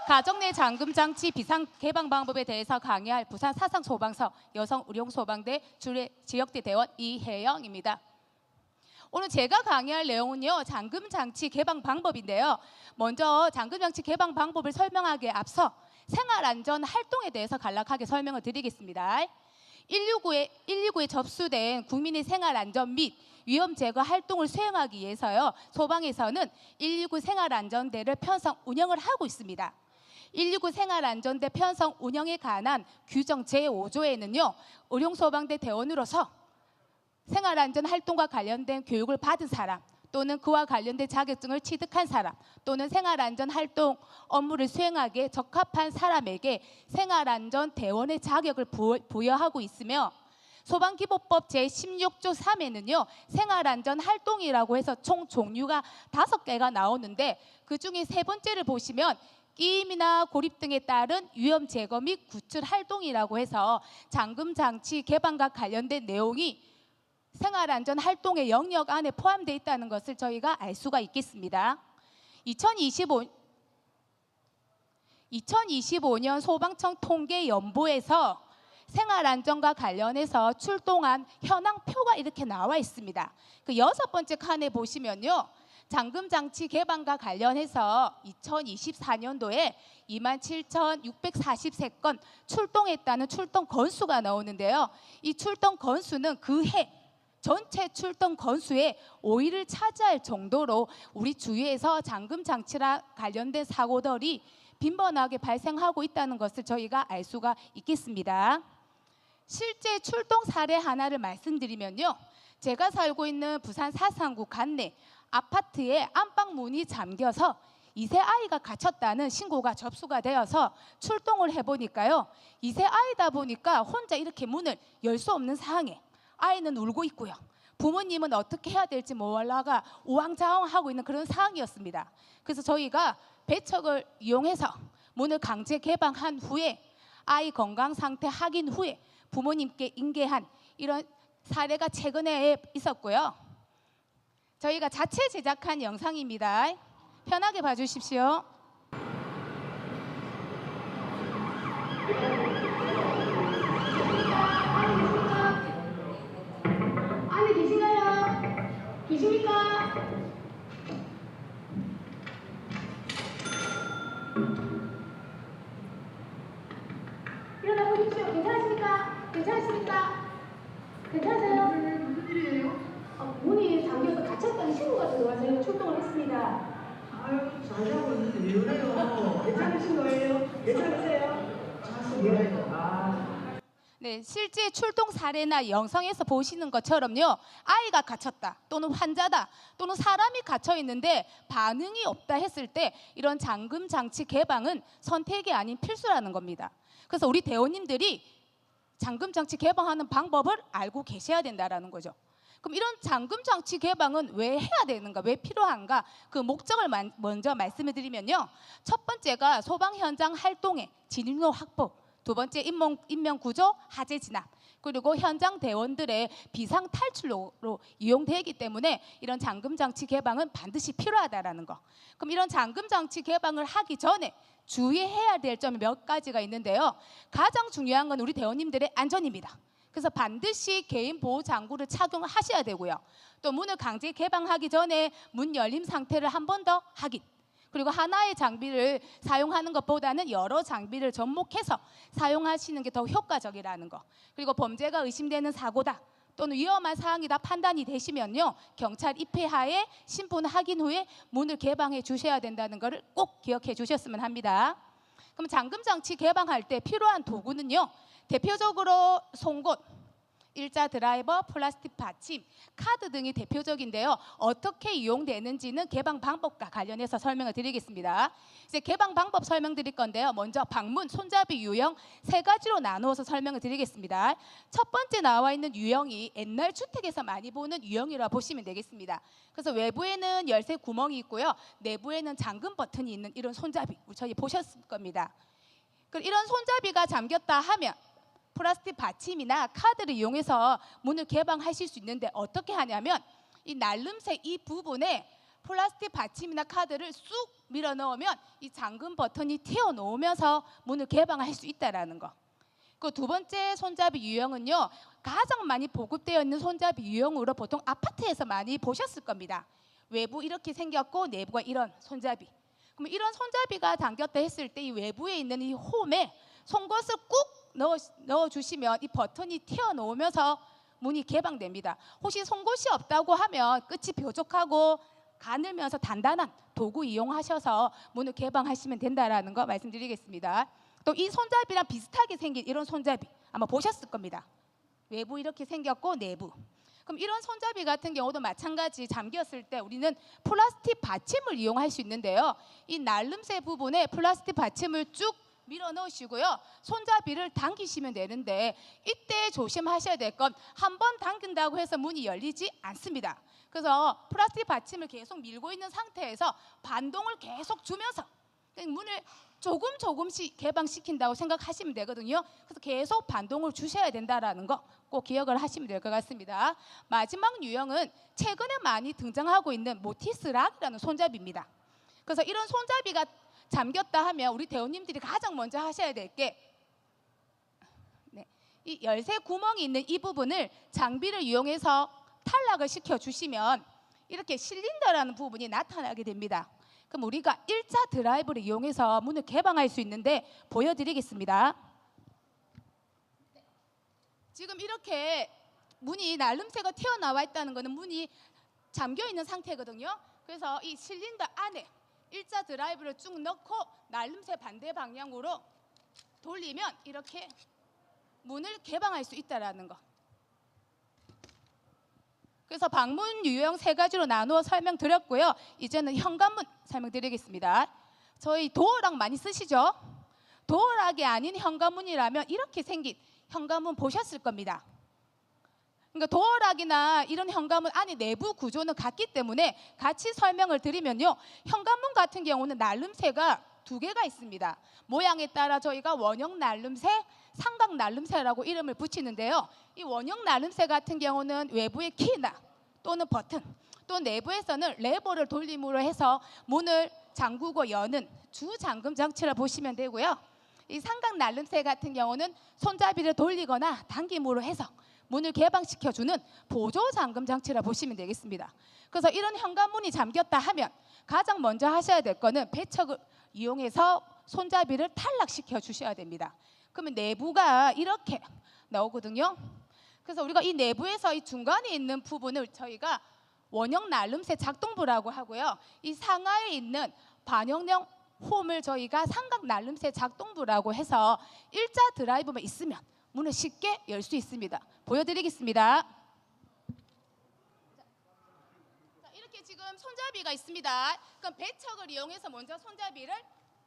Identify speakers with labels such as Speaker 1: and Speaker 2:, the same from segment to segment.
Speaker 1: 가정 내 잠금 장치 비상 개방 방법에 대해서 강의할 부산 사상소방서 여성의료소방대 지역대 대원 이혜영입니다. 오늘 제가 강의할 내용은요, 잠금 장치 개방 방법인데요. 먼저 잠금 장치 개방 방법을 설명하기에 앞서 생활안전 활동에 대해서 간략하게 설명을 드리겠습니다. 119에 접수된 국민의 생활안전 및 위험 제거 활동을 수행하기 위해서요, 소방에서는 119 생활안전대를 편성 운영을 하고 있습니다. 119 생활안전대 편성 운영에 관한 규정 제5조에는요, 의료소방대 대원으로서 생활안전 활동과 관련된 교육을 받은 사람 또는 그와 관련된 자격증을 취득한 사람 또는 생활안전 활동 업무를 수행하기에 적합한 사람에게 생활안전 대원의 자격을 부여하고 있으며, 소방기본법 제16조 3에는요 생활안전 활동이라고 해서 총 종류가 5개가 나오는데, 그 중에 세 번째를 보시면 끼임이나 고립 등에 따른 위험 제거 및 구출 활동이라고 해서 잠금 장치 개방과 관련된 내용이 생활안전 활동의 영역 안에 포함되어 있다는 것을 저희가 알 수가 있겠습니다. 2025년 소방청 통계연보에서 생활안전과 관련해서 출동한 현황표가 이렇게 나와 있습니다. 그 6번째 칸에 보시면요, 잠금장치 개방과 관련해서 2024년도에 27,643건 출동했다는 출동 건수가 나오는데요. 이 출동 건수는 그 해 전체 출동 건수의 5위를 차지할 정도로 우리 주위에서 잠금장치랑 관련된 사고들이 빈번하게 발생하고 있다는 것을 저희가 알 수가 있겠습니다. 실제 출동 사례 하나를 말씀드리면요, 제가 살고 있는 부산 사상구 관내 아파트에 안방문이 잠겨서 2세 아이가 갇혔다는 신고가 접수가 되어서 출동을 해보니까요, 2세 아이다 보니까 혼자 이렇게 문을 열 수 없는 상황에 아이는 울고 있고요, 부모님은 어떻게 해야 될지 몰라가 우왕좌왕하고 있는 그런 상황이었습니다. 그래서 저희가 배척을 이용해서 문을 강제 개방한 후에 아이 건강 상태 확인 후에 부모님께 인계한 이런 사례가 최근에 있었고요. 저희가 자체 제작한 영상입니다. 편하게 봐주십시오.
Speaker 2: 안에 계신가요? 계십니까? 일어나 보십시오. 괜찮으십니까? 괜찮으십니까? 괜찮으세요?
Speaker 3: 무슨 일이에요?
Speaker 2: 문이 잠겨서 갇혔다는 신고가 들어와서 저희가 출동을 했습니다.
Speaker 3: 아유, 잘 자고 있는데 왜 그래요?
Speaker 2: 괜찮으신 거예요? 괜찮으세요?
Speaker 3: 자서 일해요.
Speaker 1: 네, 실제 출동 사례나 영상에서 보시는 것처럼요, 아이가 갇혔다 또는 환자다 또는 사람이 갇혀 있는데 반응이 없다 했을 때 이런 잠금 장치 개방은 선택이 아닌 필수라는 겁니다. 그래서 우리 대원님들이 잠금 장치 개방하는 방법을 알고 계셔야 된다라는 거죠. 그럼 이런 잠금 장치 개방은 왜 해야 되는가, 왜 필요한가, 그 목적을 먼저 말씀을 드리면요, 첫 번째가 소방 현장 활동의 진입로 확보, 두 번째 인명 구조, 화재 진압, 그리고 현장 대원들의 비상 탈출로로 이용되기 때문에 이런 잠금 장치 개방은 반드시 필요하다라는 거. 그럼 이런 잠금 장치 개방을 하기 전에 주의해야 될 점이 몇 가지가 있는데요. 가장 중요한 건 우리 대원님들의 안전입니다. 그래서 반드시 개인 보호 장구를 착용하셔야 되고요. 또 문을 강제 개방하기 전에 문 열림 상태를 한 번 더 확인. 그리고 하나의 장비를 사용하는 것보다는 여러 장비를 접목해서 사용하시는 게 더 효과적이라는 거. 그리고 범죄가 의심되는 사고다 또는 위험한 사항이다 판단이 되시면요, 경찰 입회하에 신분 확인 후에 문을 개방해 주셔야 된다는 것을 꼭 기억해 주셨으면 합니다. 그럼 잠금 장치 개방할 때 필요한 도구는요, 대표적으로 송곳, 일자 드라이버, 플라스틱 받침, 카드 등이 대표적인데요. 어떻게 이용되는지는 개방 방법과 관련해서 설명을 드리겠습니다. 이제 개방 방법 설명드릴 건데요. 먼저 방문, 손잡이 유형 3가지로 나누어서 설명을 드리겠습니다. 첫 번째 나와 있는 유형이 옛날 주택에서 많이 보는 유형이라 보시면 되겠습니다. 그래서 외부에는 열쇠 구멍이 있고요, 내부에는 잠금 버튼이 있는 이런 손잡이, 저희 보셨을 겁니다. 이런 손잡이가 잠겼다 하면 플라스틱 받침이나 카드를 이용해서 문을 개방하실 수 있는데, 어떻게 하냐면 이 날름새 이 부분에 플라스틱 받침이나 카드를 쑥 밀어 넣으면 이 잠금 버튼이 튀어나오면서 문을 개방할 수 있다라는 거. 그 두 번째 손잡이 유형은요, 가장 많이 보급되어 있는 손잡이 유형으로 보통 아파트에서 많이 보셨을 겁니다. 외부 이렇게 생겼고 내부가 이런 손잡이. 그럼 이런 손잡이가 당겼다 했을 때 이 외부에 있는 이 홈에 송곳을 꾹 넣어 주시면 이 버튼이 튀어나오면서 문이 개방됩니다. 혹시 송곳이 없다고 하면 끝이 뾰족하고 가늘면서 단단한 도구 이용하셔서 문을 개방하시면 된다라는 거 말씀드리겠습니다. 또 이 손잡이랑 비슷하게 생긴 이런 손잡이 아마 보셨을 겁니다. 외부 이렇게 생겼고 내부. 그럼 이런 손잡이 같은 경우도 마찬가지 잠겼을 때 우리는 플라스틱 받침을 이용할 수 있는데요. 이 날름새 부분에 플라스틱 받침을 쭉 밀어 넣으시고요. 손잡이를 당기시면 되는데 이때 조심하셔야 될 건 한 번 당긴다고 해서 문이 열리지 않습니다. 그래서 플라스틱 받침을 계속 밀고 있는 상태에서 반동을 계속 주면서 문을 조금씩 개방시킨다고 생각하시면 되거든요. 그래서 계속 반동을 주셔야 된다는 거 꼭 기억을 하시면 될 것 같습니다. 마지막 유형은 최근에 많이 등장하고 있는 모티스락이라는 손잡이입니다. 그래서 이런 손잡이가 잠겼다 하면 우리 대원님들이 가장 먼저 하셔야 될 게 이 열쇠 구멍이 있는 이 부분을 장비를 이용해서 탈락을 시켜주시면 이렇게 실린더라는 부분이 나타나게 됩니다. 그럼 우리가 일자 드라이브를 이용해서 문을 개방할 수 있는데 보여드리겠습니다. 지금 이렇게 문이 날름새가 튀어나와 있다는 것은 문이 잠겨 있는 상태거든요. 그래서 이 실린더 안에 일자 드라이브를 쭉 넣고 날름새 반대 방향으로 돌리면 이렇게 문을 개방할 수 있다는 거. 그래서 방문 유형 세 가지로 나누어 설명드렸고요. 이제는 현관문 설명드리겠습니다. 저희 도어락 많이 쓰시죠? 도어락이 아닌 현관문이라면 이렇게 생긴 현관문 보셨을 겁니다. 그러니까 도어락이나 이런 현관문 안에 내부 구조는 같기 때문에 같이 설명을 드리면요. 현관문 같은 경우는 날름새가 두 개가 있습니다. 모양에 따라 저희가 원형 날름새, 삼각 날름새라고 이름을 붙이는데요. 이 원형 날름새 같은 경우는 외부의 키나 또는 버튼, 또 내부에서는 레버를 돌림으로 해서 문을 잠그고 여는 주 잠금 장치를 보시면 되고요. 이 삼각 날름새 같은 경우는 손잡이를 돌리거나 당김으로 해서 문을 개방시켜주는 보조 잠금 장치라 보시면 되겠습니다. 그래서 이런 현관문이 잠겼다 하면 가장 먼저 하셔야 될 거는 배척을 이용해서 손잡이를 탈락시켜 주셔야 됩니다. 그러면 내부가 이렇게 나오거든요. 그래서 우리가 이 내부에서 이 중간에 있는 부분을 저희가 원형 날름새 작동부라고 하고요. 이 상하에 있는 반영형 홈을 저희가 삼각 날름새 작동부라고 해서 일자 드라이브만 있으면 문을 쉽게 열 수 있습니다. 보여드리겠습니다. 자, 이렇게 지금 손잡이가 있습니다. 그럼 배척을 이용해서 먼저 손잡이를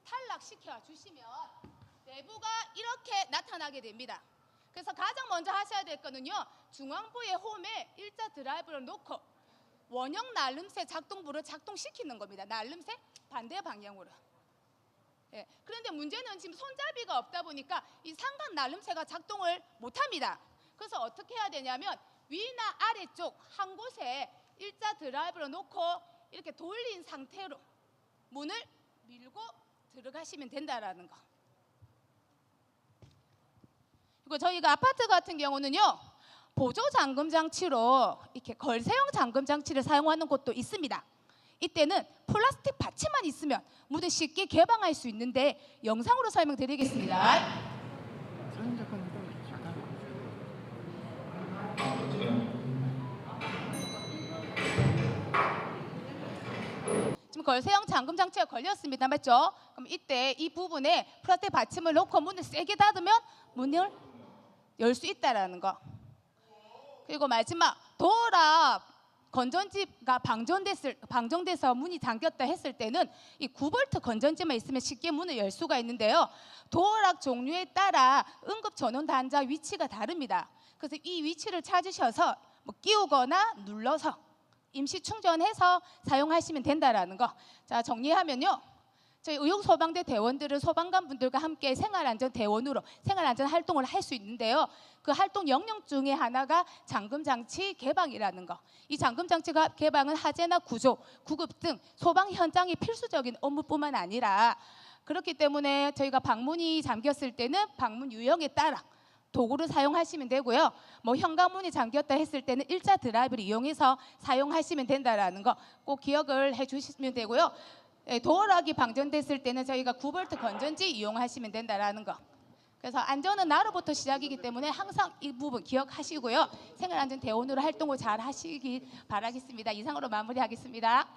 Speaker 1: 탈락시켜 주시면 내부가 이렇게 나타나게 됩니다. 그래서 가장 먼저 하셔야 될 거는요. 중앙부의 홈에 일자 드라이브를 놓고 원형 날름새 작동부를 작동시키는 겁니다. 날름새 반대 방향으로. 예, 그런데 문제는 지금 손잡이가 없다 보니까 이 삼각 날름새가 작동을 못합니다. 그래서 어떻게 해야 되냐면 위나 아래쪽 한 곳에 일자 드라이브를 놓고 이렇게 돌린 상태로 문을 밀고 들어가시면 된다라는 거. 그리고 저희가 아파트 같은 경우는요. 보조 잠금 장치로 이렇게 걸쇠형 잠금 장치를 사용하는 곳도 있습니다. 이때는 플라스틱 받침만 있으면 문을 쉽게 개방할 수 있는데 영상으로 설명드리겠습니다. 지금 걸쇠형 잠금 장치가 걸렸습니다. 맞죠? 그럼 이때 이 부분에 플라스틱 받침을 놓고 문을 세게 닫으면 문을 열 수 있다라는 거. 그리고 마지막 도어락 건전지가 방전돼서 문이 잠겼다 했을 때는 이 9V 건전지만 있으면 쉽게 문을 열 수가 있는데요. 도어락 종류에 따라 응급 전원 단자 위치가 다릅니다. 그래서 이 위치를 찾으셔서 뭐 끼우거나 눌러서 임시 충전해서 사용하시면 된다라는 거. 자, 정리하면요. 저희 의용소방대 대원들은 소방관 분들과 함께 생활안전 대원으로 생활안전 활동을 할 수 있는데요. 그 활동 영역 중에 하나가 잠금장치 개방이라는 거. 이 잠금장치가 개방은 화재나 구조, 구급 등 소방 현장이 필수적인 업무뿐만 아니라 그렇기 때문에 저희가 방문이 잠겼을 때는 방문 유형에 따라 도구를 사용하시면 되고요. 뭐 현관문이 잠겼다 했을 때는 일자 드라이브를 이용해서 사용하시면 된다라는 거 꼭 기억을 해주시면 되고요. 도어락이 방전됐을 때는 저희가 9V 건전지 이용하시면 된다라는 거. 그래서 안전은 나로부터 시작이기 때문에 항상 이 부분 기억하시고요. 생활안전 대원으로 활동을 잘 하시기 바라겠습니다. 이상으로 마무리하겠습니다.